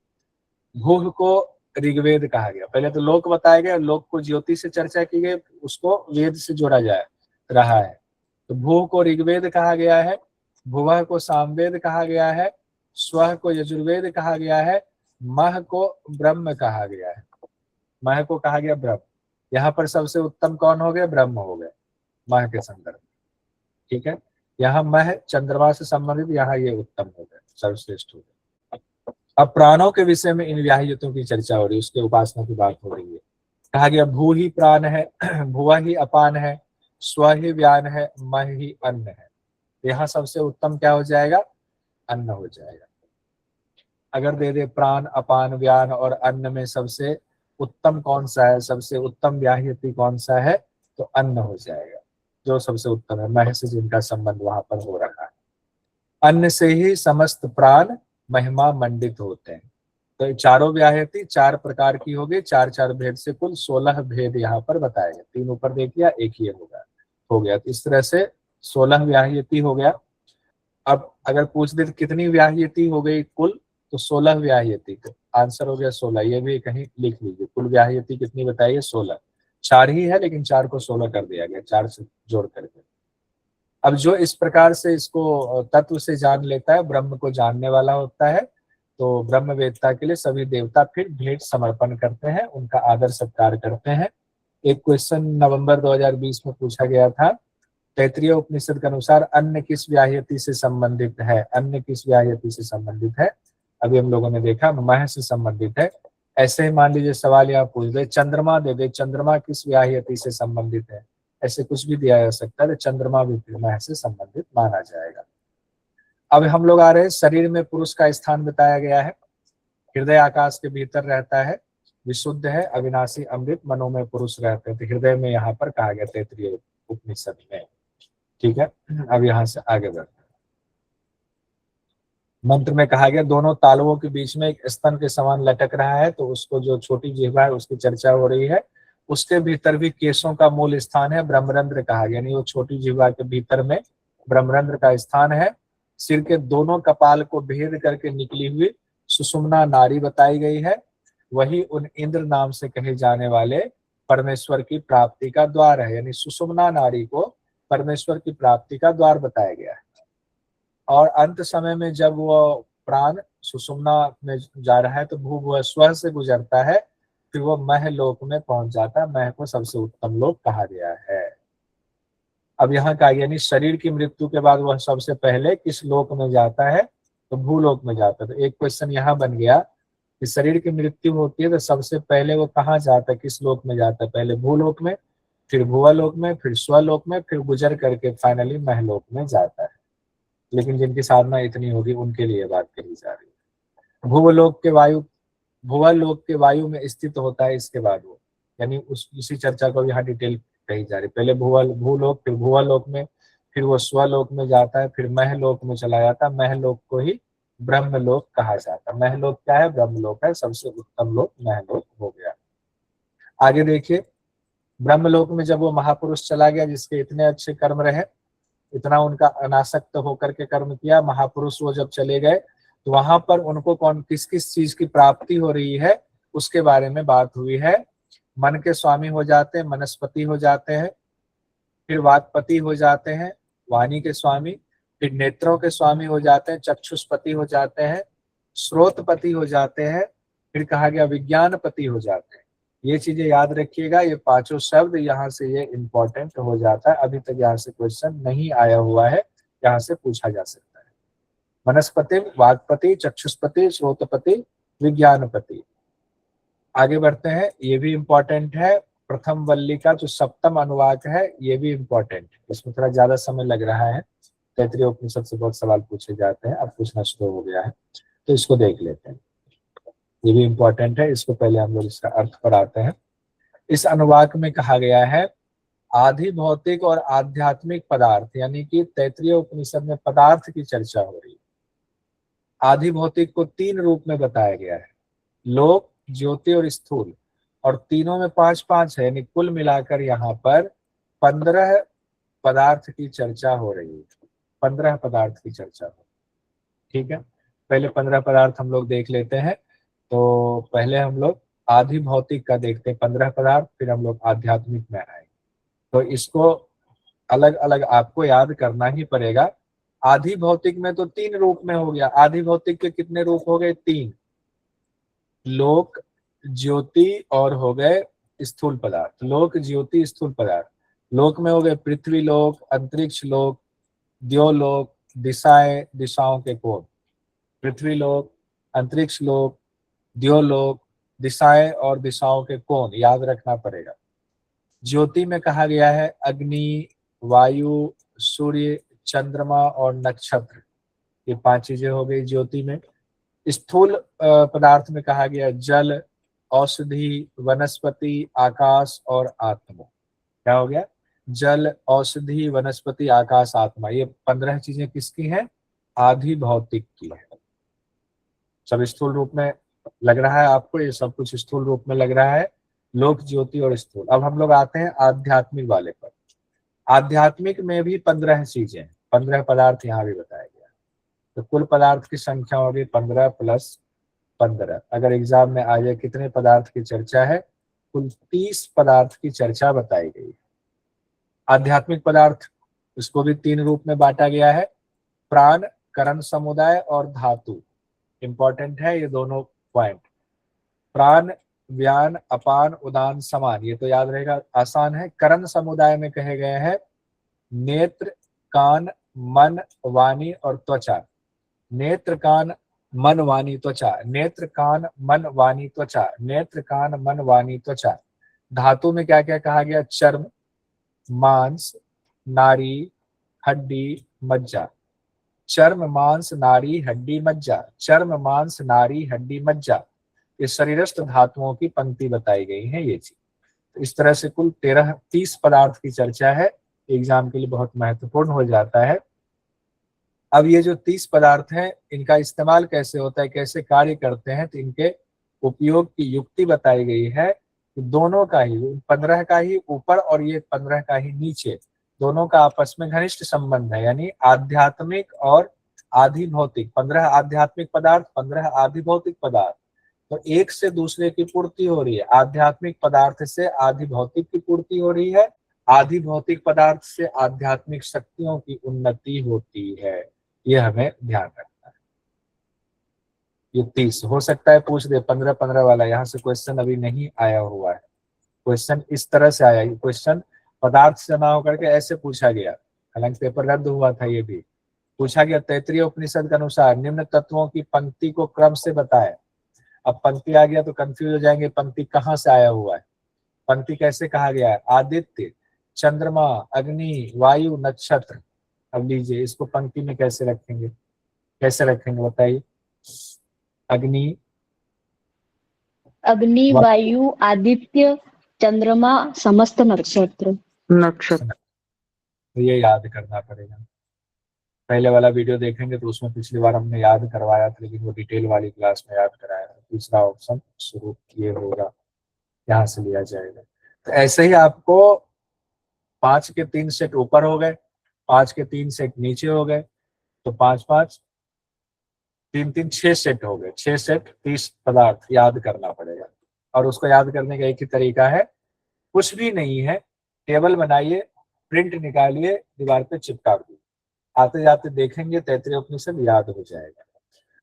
भूह को ऋग्वेद कहा गया, पहले तो लोक बताया गया, लोक को ज्योति से चर्चा की गई, उसको वेद से जोड़ा जा रहा है। तो भूह को ऋग्वेद कहा गया है, भुवः को सामवेद कहा गया है, स्वः को यजुर्वेद कहा गया है, मह को ब्रह्म कहा गया है। मह को कहा गया ब्रह्म। यहाँ पर सबसे उत्तम कौन हो गया? ब्रह्म हो गए मह के संदर्भ में। ठीक है, यहाँ मह चंद्रमा से संबंधित, यहाँ ये उत्तम हो गए, सर्वश्रेष्ठ हो गए। अब प्राणों के विषय में इन व्याहयतों की चर्चा हो रही है, उसके उपासना की बात हो रही है। कहा गया भू ही प्राण है, भुवा ही अपान है, स्व ही व्यान है, मह ही अन्न है। यहाँ सबसे उत्तम क्या हो जाएगा? अन्न हो जाएगा। अगर दे दे प्राण, अपान, व्यान और अन्न में सबसे उत्तम कौन सा है, सबसे उत्तम व्याहयति कौन सा है, तो अन्न हो जाएगा, जो सबसे उत्तम है, मह से जिनका संबंध वहां पर हो रहा है। अन्न से ही समस्त प्राण महिमा मंडित होते हैं। तो चारों व्याहयति 4 प्रकार की होगी, 4 भेद से कुल 16 भेद यहाँ पर बताए गए। 3 ऊपर देख लिया, एक ही हो गया। तो इस तरह से 16 व्याहयति हो गया। अब अगर पूछ दे कितनी व्याहयति हो गई कुल, तो 16 व्याहयति, तो आंसर हो गया 16। ये भी कहीं लिख लीजिए, कुल व्याहयति कितनी बताइए? 16। 4 ही है, लेकिन 4 को 16 कर दिया गया, 4 से जोड़ करके। अब जो इस प्रकार से इसको तत्व से जान लेता है, ब्रह्म को जानने वाला होता है, तो ब्रह्म वेदता के लिए सभी देवता फिर भेंट समर्पण करते हैं, उनका आदर सत्कार करते हैं। एक क्वेश्चन नवंबर 2020 में पूछा गया था, तैत्रीय उपनिषद के अनुसार अन्न किस व्याहयति से संबंधित है? अन्न किस व्याहयति से संबंधित है? अभी हम लोगों ने देखा मह से संबंधित है। ऐसे ही मान लीजिए सवाल यहाँ पूछ दे, चंद्रमा दे दे, चंद्रमा किस व्याहयति से संबंधित है? ऐसे कुछ भी दिया जा सकता है, तो चंद्रमा भी मह से संबंधित माना जाएगा। अब हम लोग आ रहे हैं, शरीर में पुरुष का स्थान बताया गया है। हृदय आकाश के भीतर रहता है, विशुद्ध है, अविनाशी, अमृत, मनो में पुरुष रहते हैं। तो हृदय में यहाँ पर कहा गया तैत्रीय उपनिषद में। ठीक है, अब यहाँ से आगे बढ़ते हैं। मंत्र में कहा गया दोनों तालुओं के बीच में एक स्तन के समान लटक रहा है, तो उसको जो छोटी जिह्वा है उसकी चर्चा हो रही है। उसके भीतर भी केशों का मूल स्थान है, ब्रह्मरंध्र कहा गया, यानी वो छोटी जिह्वा के भीतर में ब्रह्मरंध्र का स्थान है। सिर के दोनों कपाल को भेद करके निकली हुई सुषुम्ना नाड़ी बताई गई है, वही उन इंद्र नाम से कहे जाने वाले परमेश्वर की प्राप्ति का द्वार है। यानी सुषुम्ना नाड़ी को परमेश्वर की प्राप्ति का द्वार बताया गया है। और अंत समय में जब वो प्राण सुषुम्ना में जा रहा है, तो भूभुव स्व से गुजरता है, फिर वो मह लोक में पहुंच जाता है। मह को सबसे उत्तम लोक कहा गया है। अब यहाँ का यानी शरीर की मृत्यु के बाद वह सबसे पहले किस लोक में जाता है? तो भूलोक में जाता है। तो एक क्वेश्चन यहाँ बन गया कि शरीर की मृत्यु होती है तो सबसे पहले वो कहाँ जाता है, किस लोक में जाता है? पहले भूलोक में, फिर भुवलोक में, फिर स्वलोक में, फिर गुजर करके फाइनली महलोक में जाता है। लेकिन जिनकी साधना इतनी होगी उनके लिए बात कही जा रही है। भूवलोक के वायु में स्थित होता है इसके बाद वो, यानी उसी चर्चा को यहाँ डिटेल कही जा रही। पहले भूलोक, फिर भुवलोक में, फिर वो स्वलोक में जाता है, फिर महलोक में चला जाता है। महलोक को ही ब्रह्मलोक कहा जाता है। महलोक क्या है? ब्रह्मलोक है, सबसे उत्तम लोक महलोक हो गया। आगे देखिए, ब्रह्मलोक में जब वो महापुरुष चला गया जिसके इतने अच्छे कर्म रहे, इतना उनका अनासक्त होकर के कर्म किया, महापुरुष वो जब चले गए, तो वहां पर उनको किस किस चीज की प्राप्ति हो रही है उसके बारे में बात हुई है। मन के स्वामी हो जाते हैं, मनस्पति हो जाते हैं, फिर वाक्पति हो जाते हैं, वाणी के स्वामी, फिर नेत्रों के स्वामी हो जाते हैं, चक्षुष्पति हो जाते हैं, श्रोतपति हो जाते हैं, फिर कहा गया विज्ञानपति हो जाते हैं। ये चीजें याद रखिएगा, ये 5 शब्द यहाँ से ये इंपॉर्टेंट हो जाता है। अभी तक यहाँ से क्वेश्चन नहीं आया हुआ है, यहाँ से पूछा जा सकता है। वनस्पति, वाक्पति, चक्षुष्पति, श्रोतपति, विज्ञानपति। आगे बढ़ते हैं, ये भी इंपॉर्टेंट है। प्रथम वल्ली का जो 7वां अनुवाक है ये भी इंपॉर्टेंट, इसमें थोड़ा ज्यादा समय लग रहा है। तैत्रीय उपनिषद से बहुत सवाल पूछे जाते हैं, अब पूछना शुरू हो गया है, तो इसको देख लेते हैं। ये भी इंपॉर्टेंट है, इसको पहले हम लोग इसका अर्थ पढ़ाते हैं। इस अनुवाक में कहा गया है आधि भौतिक और आध्यात्मिक पदार्थ, यानी कि तैत्रीय उपनिषद में पदार्थ की चर्चा हो रही है। आधि भौतिक को 3 रूप में बताया गया है, लोक, ज्योति और स्थूल, और तीनों में 5-5 है, यानी कुल मिलाकर यहाँ पर 15 पदार्थ की चर्चा हो रही है। 15 पदार्थ की चर्चा हो, ठीक है। पहले 15 पदार्थ हम लोग देख लेते हैं। तो पहले हम लोग आधि भौतिक का देखते हैं 15 पदार्थ, फिर हम लोग आध्यात्मिक में आएंगे। तो इसको अलग अलग आपको याद करना ही पड़ेगा। आधि भौतिक में तो 3 रूप में हो गया। आधि भौतिक के कितने रूप हो गए? 3, लोक, ज्योति और हो गए स्थूल पदार्थ। लोक, ज्योति, स्थूल पदार्थ। लोक में हो गए पृथ्वी लोक, अंतरिक्ष लोक, द्योलोक, दिशाएं, दिशाओं के कोण। पृथ्वी लोक, अंतरिक्ष लोक, द्योलोक, दिशाएं और दिशाओं के कोण याद रखना पड़ेगा। ज्योति में कहा गया है अग्नि, वायु, सूर्य, चंद्रमा और नक्षत्र, ये 5 चीजें हो गई ज्योति में। स्थूल पदार्थ में कहा गया जल, औषधि, वनस्पति, आकाश और आत्मा। क्या हो गया? जल, औषधि, वनस्पति, आकाश, आत्मा। ये 15 चीजें किसकी हैं? आधि भौतिक की है। सब स्थूल रूप में लग रहा है आपको, ये सब कुछ स्थूल रूप में लग रहा है, लोक, ज्योति और स्थूल। अब हम लोग आते हैं आध्यात्मिक वाले पर। आध्यात्मिक में भी 15 चीजें, 15 पदार्थ यहाँ भी बताया गया। तो कुल पदार्थ की संख्या होगी 15 + 15। अगर एग्जाम में आ जाए कितने पदार्थ की चर्चा है? कुल 30 पदार्थ की चर्चा बताई गई। आध्यात्मिक पदार्थ, इसको भी 3 रूप में बांटा गया है, प्राण, करण समुदाय और धातु। इंपॉर्टेंट है ये दोनों पॉइंट। प्राण, व्यान, अपान, उदान, समान, ये तो याद रहेगा, आसान है। करण समुदाय में कहे गए हैं नेत्र, कान, मन, वाणी और त्वचा। नेत्र, कान, मन, वाणी, त्वचा। नेत्र, कान, मन, वाणी, त्वचा। नेत्र, कान, मन, वाणी, त्वचा। धातु में क्या क्या कहा गया? चर्म, मांस, नाड़ी, हड्डी, मज्जा। चर्म, मांस, नाड़ी, हड्डी, मज्जा। चर्म, मांस, नाड़ी, हड्डी, मज्जा। ये शरीरस्थ धातुओं की पंक्ति बताई गई है ये चीज। तो इस तरह से कुल 30 पदार्थ की चर्चा है, एग्जाम के लिए बहुत महत्वपूर्ण हो जाता है। अब ये जो 30 पदार्थ हैं, इनका इस्तेमाल कैसे होता है, कैसे कार्य करते हैं, तो इनके उपयोग की युक्ति बताई गई है कि दोनों का ही, 15 का ही ऊपर और ये 15 का ही नीचे, दोनों का आपस में घनिष्ठ संबंध है। यानी आध्यात्मिक और आधि भौतिक, 15 आध्यात्मिक पदार्थ, 15 आधि भौतिक पदार्थ, तो एक से दूसरे की पूर्ति हो रही है। आध्यात्मिक पदार्थ से आधि भौतिक की पूर्ति हो रही है, आधि भौतिक पदार्थ से आध्यात्मिक शक्तियों की उन्नति होती है। ये हमें ध्यान रखना है। ये 30 हो सकता है पूछ दे 15-15 वाला, यहाँ से क्वेश्चन अभी नहीं आया हुआ है। क्वेश्चन इस तरह से आया, क्वेश्चन पदार्थ से ना होकर के ऐसे पूछा गया, हालांकि पेपर रद्द हुआ था। ये भी पूछा गया तैत्रीय उपनिषद के अनुसार निम्न तत्वों की पंक्ति को क्रम से बताएं। अब पंक्ति आ गया तो कंफ्यूज हो जाएंगे, पंक्ति कहाँ से आया हुआ है, पंक्ति कैसे कहा गया है? आदित्य, चंद्रमा, अग्नि, वायु, नक्षत्र। अब लीजिए इसको पंक्ति में कैसे रखेंगे, कैसे रखेंगे बताइए? अग्नि, अग्नि, वायु, आदित्य, चंद्रमा, समस्त नक्षत्र। तो ये याद करना पड़ेगा। पहले वाला वीडियो देखेंगे तो उसमें पिछली बार हमने याद करवाया था, लेकिन वो डिटेल वाली क्लास में याद कराया था। दूसरा ऑप्शन शुरू ये होगा, यहाँ से लिया जाएगा। तो ऐसे ही आपको 5 के 3 सेट ऊपर हो गए, 5 के 3 सेट नीचे हो गए, तो 5-5 3-3 6 सेट हो गए। 6 सेट 30 पदार्थ याद करना पड़ेगा। और उसको याद करने का एक ही तरीका है, कुछ भी नहीं है, टेबल बनाइए, प्रिंट निकालिए, दीवार पे चिपका दीजिए, आते जाते देखेंगे तैत्रीय उपनिषद याद हो जाएगा।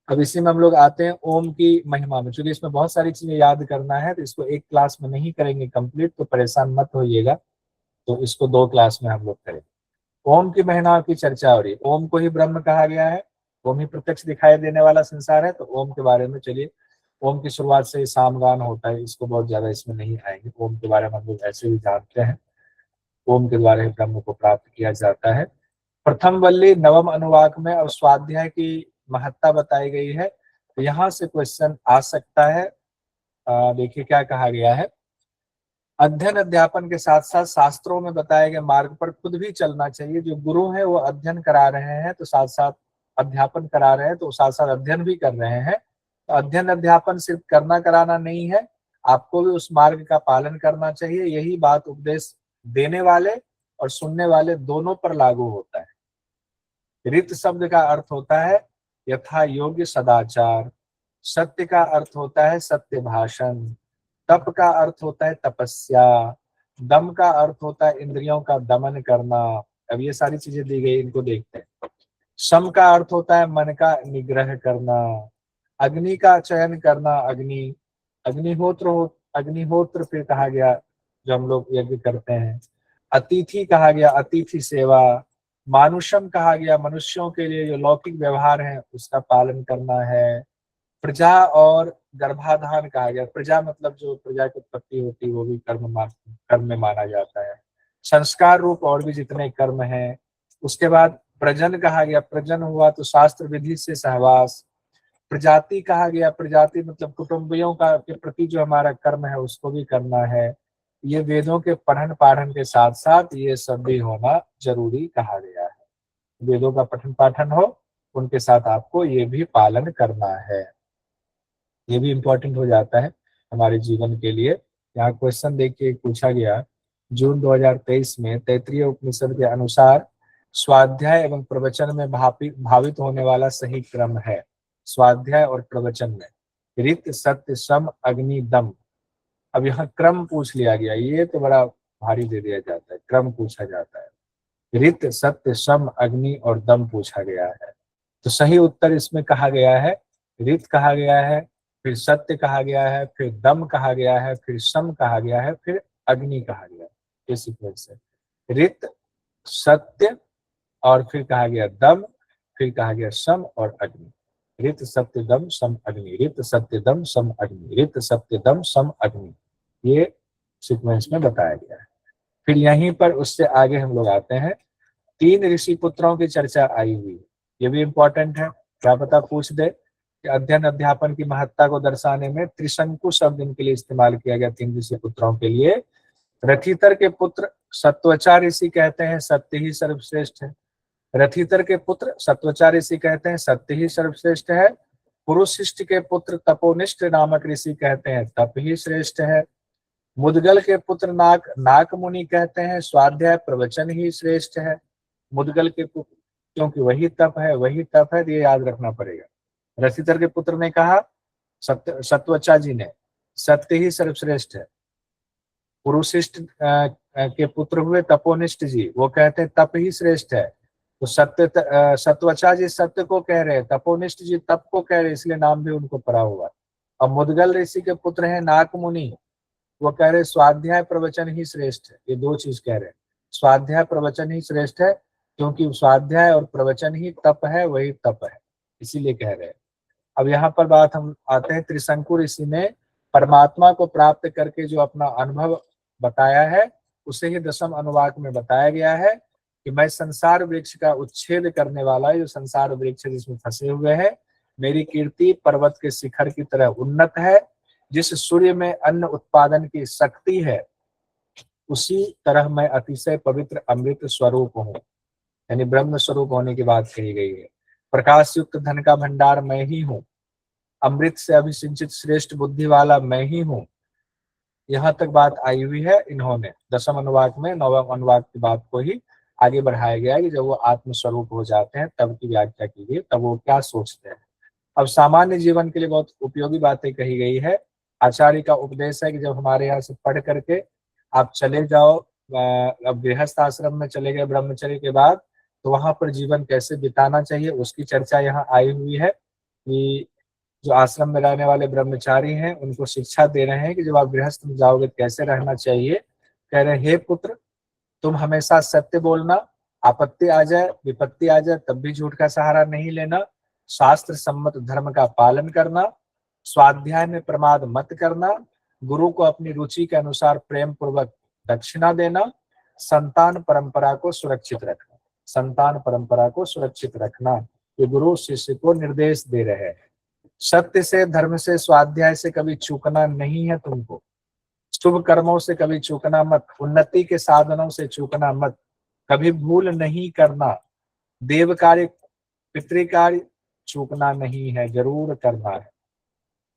अब इसी में हम लोग आते हैं ओम की महिमा में। चूंकि इसमें बहुत सारी चीजें याद करना है, तो इसको एक क्लास में नहीं करेंगे कंप्लीट, तो परेशान मत होइएगा, तो इसको 2 क्लास में हम लोग करेंगे। ओम की महिमा की चर्चा हो रही है। ओम को ही ब्रह्म कहा गया है, ओम ही प्रत्यक्ष दिखाई देने वाला संसार है। तो ओम के बारे में चलिए, ओम की शुरुआत से सामगान होता है, इसको बहुत ज्यादा इसमें नहीं आएंगे। ओम के बारे में हम लोग ऐसे भी जानते हैं, ओम के द्वारा ही ब्रह्म को प्राप्त किया जाता है। प्रथम वल्ली नवम अनुवाक में अब स्वाध्याय की महत्ता बताई गई है। तो यहाँ से क्वेश्चन आ सकता है। देखिए क्या कहा गया है, अध्ययन अध्यापन के साथ साथ शास्त्रों में बताए गए मार्ग पर खुद भी चलना चाहिए। जो गुरु है वो अध्ययन करा रहे हैं तो साथ साथ अध्यापन करा रहे हैं, तो साथ साथ अध्ययन भी कर रहे हैं। तो अध्ययन अध्यापन सिर्फ करना कराना नहीं है, आपको भी उस मार्ग का पालन करना चाहिए। यही बात उपदेश देने वाले और सुनने वाले दोनों पर लागू होता है। रित शब्द का अर्थ होता है यथा योग्य सदाचार, सत्य का अर्थ होता है सत्य भाषण, तप का अर्थ होता है तपस्या, दम का अर्थ होता है इंद्रियों का दमन करना। अब ये सारी चीजें दी गई, इनको देखते हैं। सम का अर्थ होता है मन का निग्रह करना, अग्नि का चयन करना, अग्निहोत्र फिर कहा गया जो हम लोग यज्ञ करते हैं। अतिथि कहा गया अतिथि सेवा, मानुषम कहा गया मनुष्यों के लिए जो लौकिक व्यवहार है उसका पालन करना है। प्रजा और गर्भाधान कहा गया, प्रजा मतलब जो प्रजा की उत्पत्ति होती है वो भी कर्म में माना जाता है। संस्कार रूप और भी जितने कर्म हैं। उसके बाद प्रजन कहा गया, प्रजन हुआ तो शास्त्र विधि से सहवास। प्रजाति कहा गया, प्रजाति मतलब कुटुंबियों का के प्रति जो हमारा कर्म है उसको भी करना है। ये वेदों के पठन पाठन के साथ साथ ये सब भी होना जरूरी कहा गया है। वेदों का पठन पाठन हो, उनके साथ आपको ये भी पालन करना है। ये भी इम्पोर्टेंट हो जाता है हमारे जीवन के लिए। यहाँ क्वेश्चन देखिए पूछा गया, जून 2023 में तैत्रीय उपनिषद के अनुसार स्वाध्याय एवं प्रवचन में भावित होने वाला सही क्रम है। स्वाध्याय और प्रवचन में ऋत सत्य सम अग्नि दम। अब यहाँ क्रम पूछ लिया गया, ये तो बड़ा भारी दे दिया जाता है, क्रम पूछा जाता है। ऋत सत्य सम अग्नि और दम पूछा गया है। तो सही उत्तर इसमें कहा गया है, ऋत कहा गया है, फिर सत्य कहा गया है, फिर दम कहा गया है, फिर सम कहा गया है, फिर अग्नि कहा गया है। ये सीक्वेंस है, ऋत सत्य और फिर कहा गया दम, फिर कहा गया सम और अग्नि। ऋत सत्य दम सम अग्नि, ऋत सत्य दम सम अग्नि, ऋत सत्य दम सम अग्नि, ये सीक्वेंस में बताया गया है। फिर यहीं पर उससे आगे हम लोग आते हैं, 3 ऋषि पुत्रों की चर्चा आई हुई है। ये भी इंपॉर्टेंट है, क्या पता पूछ दे कि अध्ययन अध्यापन की महत्ता को दर्शाने में त्रिशंकु शब्द इनके लिए इस्तेमाल किया गया 3 ऋषि पुत्रों के लिए। रथितर के पुत्र सत्वचा ऋषि कहते हैं सत्य ही सर्वश्रेष्ठ है। रथितर के पुत्र सत्वचा ऋषि कहते हैं सत्य ही सर्वश्रेष्ठ है। पुरुषिष्ठ के पुत्र तपोनिष्ठ नामक ऋषि कहते हैं तप ही श्रेष्ठ है। मुदगल के पुत्र नाक मुनि कहते हैं स्वाध्याय प्रवचन ही श्रेष्ठ है। मुदगल के पुत्र, क्योंकि वही तप है, ये याद रखना पड़ेगा। रथितर के पुत्र ने कहा सत्वचा जी ने सत्य ही सर्वश्रेष्ठ है। पुरुषिष्ठ के पुत्र हुए तपोनिष्ठ जी, वो कहते हैं तप ही श्रेष्ठ है। तो सत्वचा जी सत्य को कह रहे हैं, तपोनिष्ठ जी तप को कह रहे हैं, इसलिए नाम भी उनको पड़ा हुआ। अब मुदगल ऋषि के पुत्र हैं नाक मुनि, वो कह रहे स्वाध्याय प्रवचन ही श्रेष्ठ है। ये 2 चीज कह रहे हैं, स्वाध्याय प्रवचन ही श्रेष्ठ है, क्योंकि स्वाध्याय और प्रवचन ही तप है, वही तप है, इसीलिए कह रहे हैं। अब यहाँ पर बात हम आते हैं, त्रिशंकु ऋषि ने परमात्मा को प्राप्त करके जो अपना अनुभव बताया है उसे ही 10वें अनुवाक में बताया गया है कि मैं संसार वृक्ष का उच्छेद करने वाला, जो संसार वृक्ष जिसमें फंसे हुए हैं, मेरी कीर्ति पर्वत के शिखर की तरह उन्नत है। जिस सूर्य में अन्न उत्पादन की शक्ति है उसी तरह मैं अतिशय पवित्र अमृत स्वरूप हूँ, यानी ब्रह्म स्वरूप होने की बात कही गई है। प्रकाश युक्त धन का भंडार मैं ही हूँ, अमृत से अभिसिंचित श्रेष्ठ बुद्धि वाला मैं ही हूँ। यहाँ तक बात आई हुई है। इन्होंने 10वें अनुवाक में 9वें अनुवाक की बात को ही आगे बढ़ाया गया है कि जब वो आत्मस्वरूप हो जाते हैं तब की व्याख्या की गई, तब वो क्या सोचते हैं। अब सामान्य जीवन के लिए बहुत उपयोगी बातें कही गई है। आचार्य का उपदेश है कि जब हमारे यहाँ से पढ़ करके आप चले जाओ, अब गृहस्थ आश्रम में चले गए ब्रह्मचर्य के बाद, तो वहां पर जीवन कैसे बिताना चाहिए उसकी चर्चा यहाँ आई हुई है। कि जो आश्रम में रहने वाले ब्रह्मचारी हैं उनको शिक्षा दे रहे हैं कि जब आप गृहस्थ में जाओगे कैसे रहना चाहिए। कह रहे हे पुत्र, तुम हमेशा सत्य बोलना, आपत्ति आ जाए विपत्ति आ जाए तब भी झूठ का सहारा नहीं लेना, शास्त्र सम्मत धर्म का पालन करना, स्वाध्याय में प्रमाद मत करना, गुरु को अपनी रुचि के अनुसार प्रेम पूर्वक दक्षिणा देना, संतान परंपरा को सुरक्षित रखना। संतान परंपरा को सुरक्षित रखना। ये गुरु शिष्य को निर्देश दे रहे हैं। सत्य से, धर्म से, स्वाध्याय से कभी चूकना नहीं है तुमको। शुभ कर्मों से कभी चूकना मत, उन्नति के साधनों से चूकना मत, कभी भूल नहीं करना। देव कार्य, पितृकार्य चूकना नहीं है, जरूर करना है।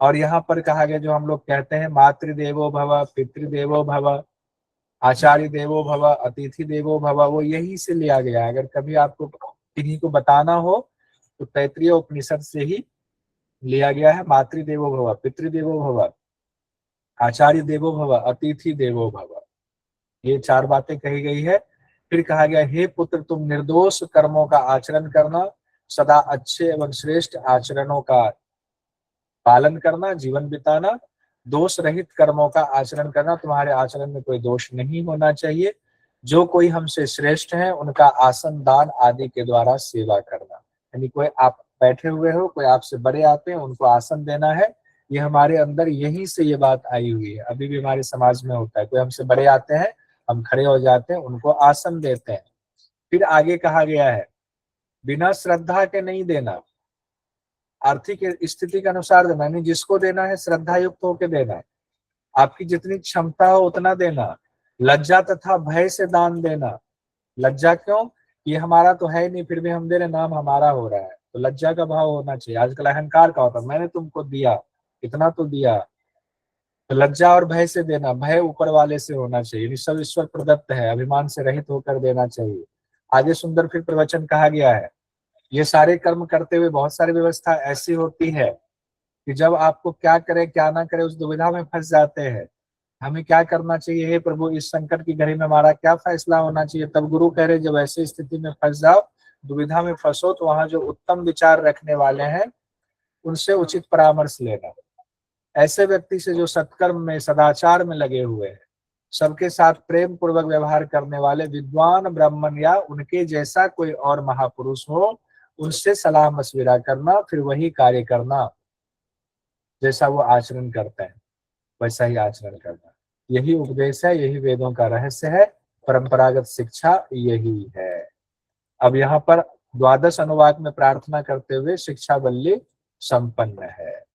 और यहाँ पर कहा गया, जो हम लोग कहते हैं मातृदेवो भव, पितृदेवो भव, आचार्य देवो भव, अतिथि देवो भव, वो यही से लिया गया है। अगर कभी आपको किन्हीं को बताना हो तो तैत्रीय उपनिषद से ही लिया गया है। मातृदेवो भव, पितृदेवो भव, आचार्य देवो भव, अतिथि देवो भव, ये 4 बातें कही गई है। फिर कहा गया, हे पुत्र तुम निर्दोष कर्मों का आचरण करना, सदा अच्छे एवं श्रेष्ठ आचरणों का पालन करना, जीवन बिताना, दोष रहित कर्मों का आचरण करना, तुम्हारे आचरण में कोई दोष नहीं होना चाहिए। जो कोई हमसे श्रेष्ठ है उनका आसन दान आदि के द्वारा सेवा करना, यानी कोई आप बैठे हुए हो, कोई आपसे बड़े आते हैं, उनको आसन देना है। ये हमारे अंदर यहीं से ये बात आई हुई है, अभी भी हमारे समाज में होता है। कोई हमसे बड़े आते हैं, हम खड़े हो जाते हैं, उनको आसन देते हैं। फिर आगे कहा गया है, बिना श्रद्धा के नहीं देना, आर्थिक स्थिति के अनुसार देना, यानी जिसको देना है श्रद्धा युक्त होकर देना है। आपकी जितनी क्षमता हो उतना देना। लज्जा तथा भय से दान देना। लज्जा क्यों? ये हमारा तो है नहीं, फिर भी हम दे रहे, नाम हमारा हो रहा है, तो लज्जा का भाव होना चाहिए। आजकल अहंकार का होता है, मैंने तुमको दिया, इतना तो दिया। तो लज्जा और भय से देना, भय ऊपर वाले से होना चाहिए, सब ईश्वर प्रदत्त है, अभिमान से रहित होकर देना चाहिए। आगे सुंदर फिर प्रवचन कहा गया है, ये सारे कर्म करते हुए बहुत सारी व्यवस्था ऐसी होती है कि जब आपको क्या करे क्या ना करे उस दुविधा में फंस जाते हैं। हमें क्या करना चाहिए? हे प्रभु, इस संकट की घड़ी में हमारा क्या फैसला होना चाहिए? तब गुरु कह रहे, जब ऐसी स्थिति में फंस जाओ, दुविधा में फंसो, तो वहां जो उत्तम विचार रखने वाले हैं उनसे उचित परामर्श लेना। ऐसे व्यक्ति से जो सत्कर्म में, सदाचार में लगे हुए हैं, सबके साथ प्रेम पूर्वक व्यवहार करने वाले विद्वान ब्राह्मण या उनके जैसा कोई और महापुरुष हो, उनसे सलाह मशविरा करना, फिर वही कार्य करना, जैसा वो आचरण करते हैं वैसा ही आचरण करना। यही उपदेश है, यही वेदों का रहस्य है, परंपरागत शिक्षा यही है। अब यहाँ पर द्वादश अनुवाक में प्रार्थना करते हुए शिक्षा वल्ली संपन्न है।